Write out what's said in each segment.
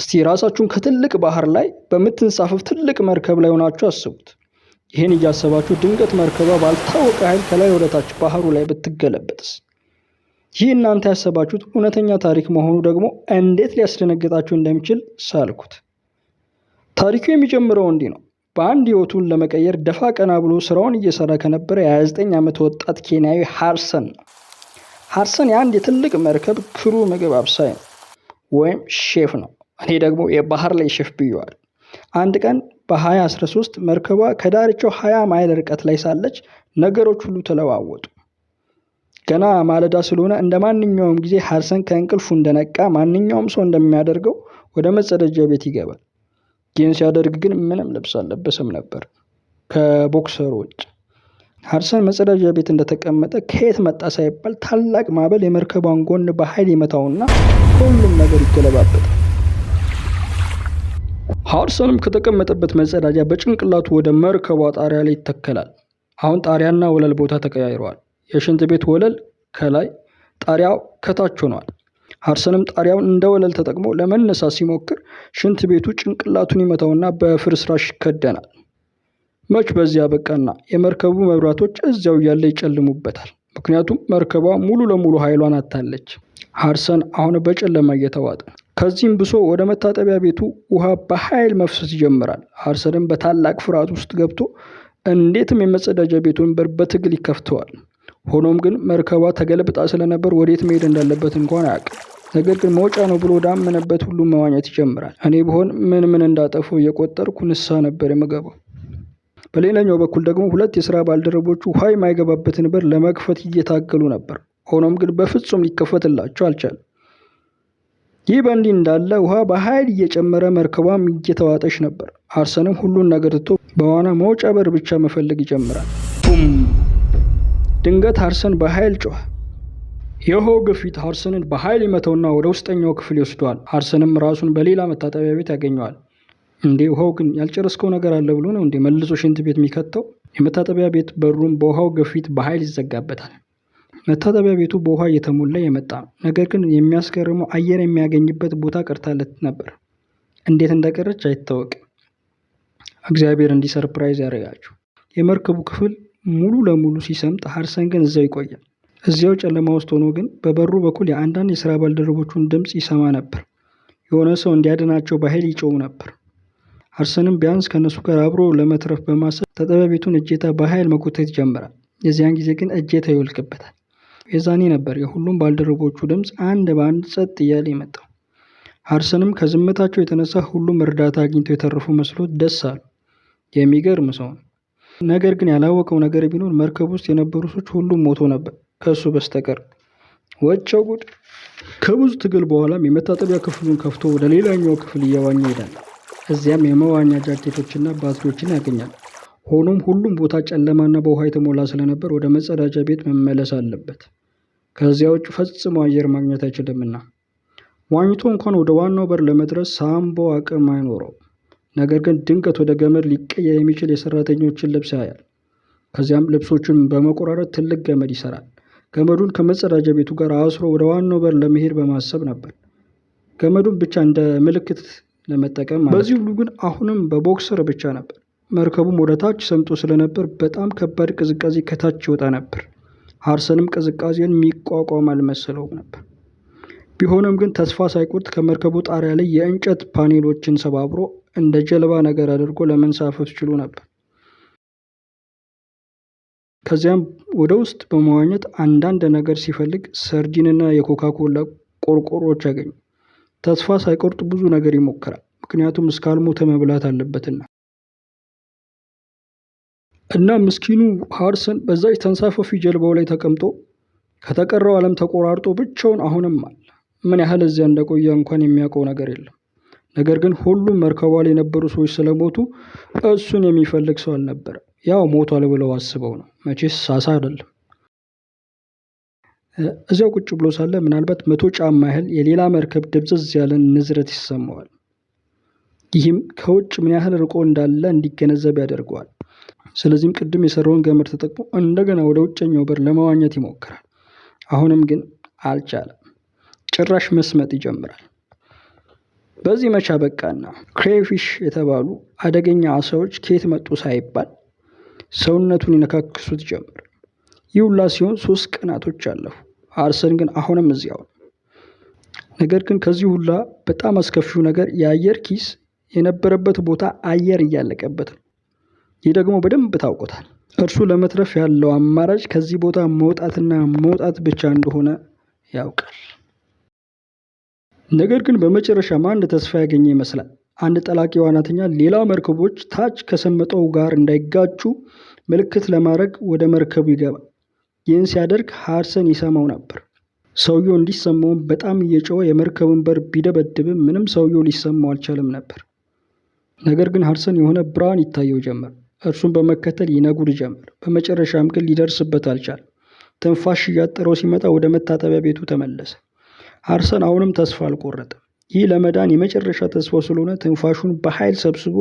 እስቲ ራሳችሁን ከትልቅ ባህር ላይ በምትንሳፈፍ ትልቅ መርከብ ላይ ሆናችሁ አስቡት። ይህን እያሰባችሁ ድንገት መርከቧ ባልታወቀ ኃይል ከላይ ወደታች ባህሩ ላይ ብትገለበጥስ? ይህ እናንተ ያሰባችሁት እውነተኛ ታሪክ መሆኑ ደግሞ እንዴት ሊያስደነግጣችሁ እንደሚችል ሳልኩት። ታሪኩ የሚጀምረው እንዲህ ነው። በአንድ ህይወቱን ለመቀየር ደፋ ቀና ብሎ ስራውን እየሰራ ከነበረ የ29 ዓመት ወጣት ኬንያዊ ሃርሰን ነው። ሃርሰን የአንድ የትልቅ መርከብ ክሩ ምግብ አብሳይ ነው ወይም ሼፍ ነው። እኔ ደግሞ የባህር ላይ ሼፍ ብየዋል። አንድ ቀን በ2013 መርከቧ ከዳርቻው 20 ማይል ርቀት ላይ ሳለች ነገሮች ሁሉ ተለዋወጡ። ገና ማለዳ ስለሆነ እንደ ማንኛውም ጊዜ ሃርሰን ከእንቅልፉ እንደነቃ ማንኛውም ሰው እንደሚያደርገው ወደ መጸዳጃ ቤት ይገባል። ይህን ሲያደርግ ግን ምንም ልብስ አልለበሰም ነበር ከቦክሰሩ ውጭ። ሃርሰን መጸዳጃ ቤት እንደተቀመጠ ከየት መጣ ሳይባል ታላቅ ማዕበል የመርከቧን ጎን በኃይል ይመታውና ሁሉም ነገር ይገለባበጣል። ሃርሰንም ከተቀመጠበት መጸዳጃ በጭንቅላቱ ወደ መርከቧ ጣሪያ ላይ ይተከላል። አሁን ጣሪያና ወለል ቦታ ተቀያይረዋል። የሽንት ቤት ወለል ከላይ፣ ጣሪያው ከታች ሆኗል። ሃርሰንም ጣሪያውን እንደ ወለል ተጠቅሞ ለመነሳት ሲሞክር ሽንት ቤቱ ጭንቅላቱን ይመታውና በፍርስራሽ ይከደናል። መች በዚያ በቃና የመርከቡ መብራቶች እዚያው እያለ ይጨልሙበታል። ምክንያቱም መርከቧ ሙሉ ለሙሉ ኃይሏን አጥታለች። ሃርሰን አሁን በጨለማ እየተዋጠ፣ ከዚህም ብሶ ወደ መታጠቢያ ቤቱ ውሃ በኃይል መፍሰስ ይጀምራል። ሃርሰንም በታላቅ ፍርሃት ውስጥ ገብቶ እንዴትም የመጸዳጃ ቤቱን በር በትግል ይከፍተዋል። ሆኖም ግን መርከቧ ተገልብጣ ስለነበር ወዴት መሄድ እንዳለበት እንኳን አያውቅም። ነገር ግን መውጫ ነው ብሎ ወዳመነበት ሁሉ መዋኘት ይጀምራል። እኔ ብሆን ምን እንዳጠፉ እየቆጠርኩ ንስሐ ነበር የምገባው። በሌላኛው በኩል ደግሞ ሁለት የሥራ ባልደረቦቹ ውሃ የማይገባበትን በር ለመክፈት እየታገሉ ነበር። ሆኖም ግን በፍጹም ሊከፈትላቸው አልቻለም። ይህ በእንዲህ እንዳለ ውሃ በኃይል እየጨመረ መርከቧም እየተዋጠች ነበር። ሃርሰንም ሁሉን ነገር ትቶ በዋና መውጫ በር ብቻ መፈለግ ይጀምራል። ቡም! ድንገት ሃርሰን በኃይል ጮኸ። የውሃው ግፊት ሃርሰንን በኃይል ይመተውና ወደ ውስጠኛው ክፍል ይወስደዋል። ሃርሰንም ራሱን በሌላ መታጠቢያ ቤት ያገኘዋል። እንዴ ውሃው ግን ያልጨረስከው ነገር አለ ብሎ ነው እንዴ መልሶ ሽንት ቤት የሚከተው? የመታጠቢያ ቤት በሩም በውሃው ግፊት በኃይል ይዘጋበታል። መታጠቢያ ቤቱ በውሃ እየተሞላ የመጣ ነው። ነገር ግን የሚያስገርመው አየር የሚያገኝበት ቦታ ቀርታለት ነበር። እንዴት እንደቀረች አይታወቅም። እግዚአብሔር እንዲህ ሰርፕራይዝ ያደርጋችሁ። የመርከቡ ክፍል ሙሉ ለሙሉ ሲሰምጥ ሃርሰን ግን እዚያው ይቆያል። እዚያው ጨለማ ውስጥ ሆኖ ግን በበሩ በኩል የአንዳንድ የሥራ ባልደረቦቹን ድምፅ ይሰማ ነበር። የሆነ ሰው እንዲያድናቸው በኃይል ይጮው ነበር። ሃርሰንም ቢያንስ ከነሱ ጋር አብሮ ለመትረፍ በማሰብ መታጠቢያ ቤቱን እጀታ በኃይል መጎተት ይጀምራል። የዚያን ጊዜ ግን እጀታ ይወልቅበታል። የዛኔ ነበር የሁሉም ባልደረቦቹ ድምፅ አንድ በአንድ ጸጥ እያለ የመጣው። ሃርሰንም ከዝምታቸው የተነሳ ሁሉም እርዳታ አግኝተው የተረፉ መስሎት ደስ አሉ። የሚገርም ሰው ነው። ነገር ግን ያላወቀው ነገር ቢኖር መርከብ ውስጥ የነበሩ ሰዎች ሁሉም ሞቶ ነበር ከእሱ በስተቀር። ወቸው ጉድ! ከብዙ ትግል በኋላም የመታጠቢያ ክፍሉን ከፍቶ ወደ ሌላኛው ክፍል እየዋኘ ይሄዳል። እዚያም የመዋኛ ጃኬቶችና ባትሪዎችን ያገኛል። ሆኖም ሁሉም ቦታ ጨለማና በውሃ የተሞላ ስለነበር ወደ መጸዳጃ ቤት መመለስ አለበት። ከዚያ ውጭ ፈጽሞ አየር ማግኘት አይችልምና። ዋኝቶ እንኳን ወደ ዋናው በር ለመድረስ ሳምቦ አቅም አይኖረው። ነገር ግን ድንገት ወደ ገመድ ሊቀየር የሚችል የሰራተኞችን ልብስ ያያል። ከዚያም ልብሶቹን በመቆራረጥ ትልቅ ገመድ ይሰራል። ገመዱን ከመጸዳጃ ቤቱ ጋር አስሮ ወደ ዋናው በር ለመሄድ በማሰብ ነበር። ገመዱን ብቻ እንደ ምልክት ለመጠቀም ማለት። በዚህ ሁሉ ግን አሁንም በቦክሰር ብቻ ነበር። መርከቡም ወደ ታች ሰምጦ ስለነበር በጣም ከባድ ቅዝቃዜ ከታች ይወጣ ነበር። ሃርሰንም ቅዝቃዜን የሚቋቋም አልመሰለውም ነበር። ቢሆንም ግን ተስፋ ሳይቆርጥ ከመርከቡ ጣሪያ ላይ የእንጨት ፓኔሎችን ሰባብሮ እንደ ጀልባ ነገር አድርጎ ለመንሳፈፍ ችሎ ነበር። ከዚያም ወደ ውስጥ በመዋኘት አንዳንድ ነገር ሲፈልግ ሰርዲንና የኮካኮላ ቆርቆሮች ያገኙ። ተስፋ ሳይቆርጥ ብዙ ነገር ይሞክራል፣ ምክንያቱም እስካልሞተ መብላት አለበትና። እና ምስኪኑ ሃርሰን በዛች ተንሳፋፊ ጀልባው ላይ ተቀምጦ ከተቀረው ዓለም ተቆራርጦ ብቻውን አሁንም አለ። ምን ያህል እዚያ እንደቆየ እንኳን የሚያውቀው ነገር የለም። ነገር ግን ሁሉም መርከቧ ላይ የነበሩ ሰዎች ስለሞቱ እሱን የሚፈልግ ሰው አልነበረ። ያው ሞቷል ብለው አስበው ነው። መቼስ ሳሳ አይደለም። እዚያው ቁጭ ብሎ ሳለ ምናልባት 100 ጫማ ያህል የሌላ መርከብ ድብዝዝ ያለን ንዝረት ይሰማዋል። ይህም ከውጭ ምን ያህል ርቆ እንዳለ እንዲገነዘብ ያደርገዋል። ስለዚህም ቅድም የሰራውን ገመድ ተጠቅሞ እንደገና ወደ ውጨኛው በር ለመዋኘት ይሞክራል። አሁንም ግን አልቻለም። ጭራሽ መስመጥ ይጀምራል። በዚህ መቻ በቃና ክሬፊሽ የተባሉ አደገኛ አሳዎች ከየት መጡ ሳይባል ሰውነቱን ይነካክሱት ጀመር። ይህ ሁላ ሲሆን 3 ቀናቶች አለፉ። አርሰን ግን አሁንም እዚያው ነው። ነገር ግን ከዚህ ሁላ በጣም አስከፊው ነገር የአየር ኪስ የነበረበት ቦታ አየር እያለቀበት ነው። ይህ ደግሞ በደንብ ታውቆታል። እርሱ ለመትረፍ ያለው አማራጭ ከዚህ ቦታ መውጣትና መውጣት ብቻ እንደሆነ ያውቃል። ነገር ግን በመጨረሻም አንድ ተስፋ ያገኘ ይመስላል። አንድ ጠላቂ ዋናተኛ ሌላ መርከቦች ታች ከሰመጠው ጋር እንዳይጋጩ ምልክት ለማድረግ ወደ መርከቡ ይገባል። ይህን ሲያደርግ ሃርሰን ይሰማው ነበር። ሰውየው እንዲሰማው በጣም እየጮኸ የመርከቡን በር ቢደበድብም ምንም ሰውየው ሊሰማው አልቻለም ነበር። ነገር ግን ሃርሰን የሆነ ብርሃን ይታየው ጀመር። እርሱን በመከተል ይነጉድ ጀመር። በመጨረሻም ግን ሊደርስበት አልቻለም። ትንፋሽ እያጠረው ሲመጣ ወደ መታጠቢያ ቤቱ ተመለሰ። ሃርሰን አሁንም ተስፋ አልቆረጠም። ይህ ለመዳን የመጨረሻ ተስፋው ስለሆነ ትንፋሹን በኃይል ሰብስቦ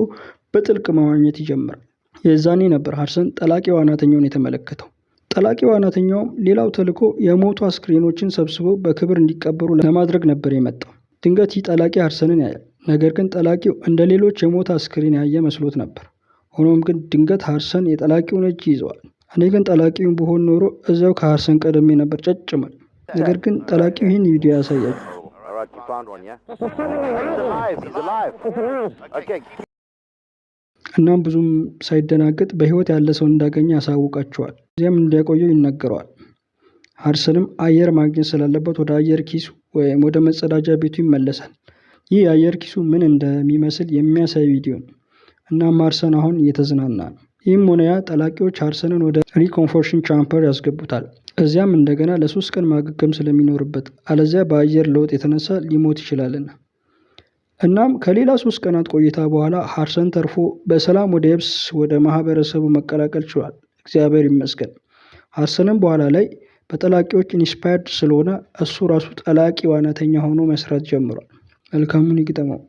በጥልቅ መዋኘት ይጀምራል። የዛኔ ነበር ሃርሰን ጠላቂ ዋናተኛውን የተመለከተው። ጠላቂ ዋናተኛውም ሌላው ተልዕኮ የሞቱ አስክሬኖችን ሰብስቦ በክብር እንዲቀበሩ ለማድረግ ነበር የመጣው። ድንገት ይህ ጠላቂ ሃርሰንን ያያል። ነገር ግን ጠላቂው እንደ ሌሎች የሞተ አስክሬን ያየ መስሎት ነበር። ሆኖም ግን ድንገት ሃርሰን የጠላቂውን እጅ ይዘዋል። እኔ ግን ጠላቂውን ብሆን ኖሮ እዚያው ከሃርሰን ቀደሜ ነበር ጨጭመል። ነገር ግን ጠላቂው ይህን ቪዲዮ ያሳያል። እናም ብዙም ሳይደናገጥ በህይወት ያለ ሰው እንዳገኘ ያሳውቃቸዋል። እዚያም እንዲያቆየው ይነገረዋል። ሃርሰንም አየር ማግኘት ስላለበት ወደ አየር ኪሱ ወይም ወደ መጸዳጃ ቤቱ ይመለሳል። ይህ የአየር ኪሱ ምን እንደሚመስል የሚያሳይ ቪዲዮ ነው። እናም ሃርሰን አሁን እየተዝናና ነው። ይህም ሆነ ያ ጠላቂዎች ሃርሰንን ወደ ሪኮንፎርሽን ቻምበር ያስገቡታል። እዚያም እንደገና ለ3 ቀን ማገገም ስለሚኖርበት አለዚያ በአየር ለውጥ የተነሳ ሊሞት ይችላልና። እናም ከሌላ 3 ቀናት ቆይታ በኋላ ሃርሰን ተርፎ በሰላም ወደ የብስ ወደ ማህበረሰቡ መቀላቀል ችሏል። እግዚአብሔር ይመስገን። ሃርሰንም በኋላ ላይ በጠላቂዎች ኢንስፓየርድ ስለሆነ እሱ ራሱ ጠላቂ ዋናተኛ ሆኖ መስራት ጀምሯል። መልካሙን ይግጠመው።